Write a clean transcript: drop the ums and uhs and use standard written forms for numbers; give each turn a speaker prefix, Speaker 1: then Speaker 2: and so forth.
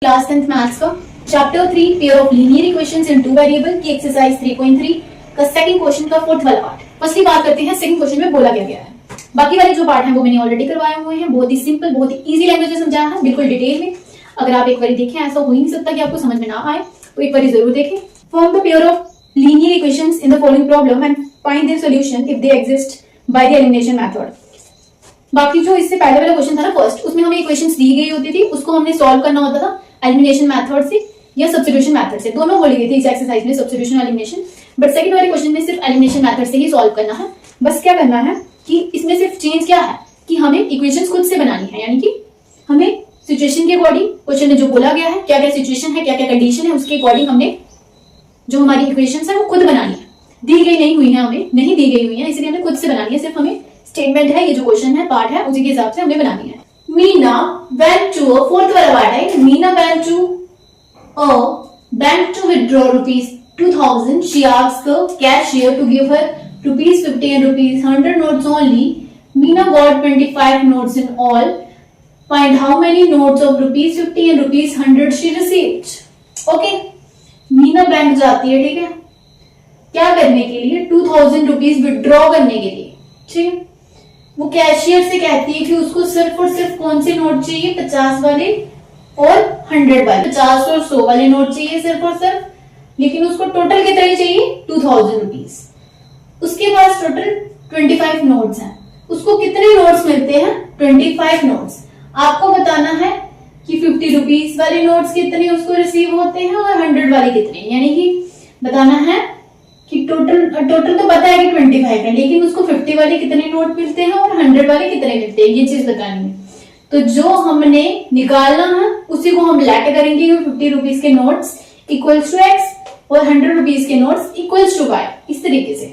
Speaker 1: Class 10th maths का chapter 3 pair of linear equations in two variable की exercise 3.3 का second question का fourth वाला पार्ट। फर्स्टली बात करते हैं सेकंड क्वेश्चन में बोला क्या गया है। बाकी वाले जो पार्ट हैं वो मैंने ऑलरेडी करवाए हुए हैं, बहुत ही सिंपल बहुत ही इजी लैंग्वेज में समझाया है, बिल्कुल डिटेल में। अगर आप एक बार देखें, ऐसा हो ही नहीं सकता कि आपको समझ में ना आए, तो एक बार जरूर देखें। Form the pair of linear equations in the following problem and find their solution if they exist by the elimination method. बाकी जो इससे पहले वाला क्वेश्चन था ना फर्स्ट, उसमें हमें इक्वेशंस दी गई होती थी, उसको हमने सॉल्व करना होता था एलिमिनेशन मेथड से या सब्स्टिट्यूशन मेथड से। दोनों बोली गई थी इस एक्सरसाइज में, सब्स्टिट्यूशन और एलिमिनेशन। बट सेकंड वाले क्वेश्चन में सिर्फ एलिमिनेशन मेथड से ही सॉल्व करना है। बस क्या करना है कि इसमें सिर्फ चेंज क्या है कि हमें इक्वेशंस खुद से बनानी है, यानी कि हमें सिचुएशन के अकॉर्डिंग क्वेश्चन में जो बोला गया है, क्या क्या सिचुएशन है, क्या क्या कंडीशन है, उसके अकॉर्डिंग हमने जो हमारी इक्वेशंस है वो खुद बनानी है। दी गई नहीं हुई है, हमें नहीं दी गई हुई है, इसलिए हमें खुद से बनानी है। सिर्फ हमें स्टेटमेंट है, ये जो क्वेश्चन है पार्ट है, उसी के हिसाब से हमें बनानी है। Meena went to a fourth वाला पार्ट है। Meena went to a bank to withdraw rupees 2000. She asked the cashier to give her rupees 50 and rupees 100 notes only. Meena got 25 notes in all. Find how many notes of rupees 50 and rupees 100 she received. Okay. Meena bank जाती है, ठीक है, क्या करने के लिए? 2000 rupees withdraw करने के लिए, ठीक है। वो कैशियर से कहती है कि उसको सिर्फ और सिर्फ कौन से नोट चाहिए? 50 वाले और 100 वाले। 50 और 100 वाले नोट चाहिए सिर्फ और सिर्फ, लेकिन उसको टोटल कितने चाहिए? 2000 रुपीज। उसके पास टोटल 25 नोट्स हैं। उसको कितने नोट्स मिलते हैं? 25 नोट्स। आपको बताना है कि 50 रुपीज वाले नोट्स कितने उसको रिसीव होते हैं और 100 वाले कितने, यानी कि बताना है कि टोटल तो पता है कि 25 है, लेकिन उसको 50 वाले कितने नोट मिलते हैं और 100 वाले कितने मिलते हैं, ये चीज बतानी है। तो जो हमने निकालना है उसी को हम लेट करेंगे। 50 रुपीज के नोट्स इक्वल्स टू एक्स और 100 रुपीज के नोट्स इक्वल्स टू वाई, इस तरीके से।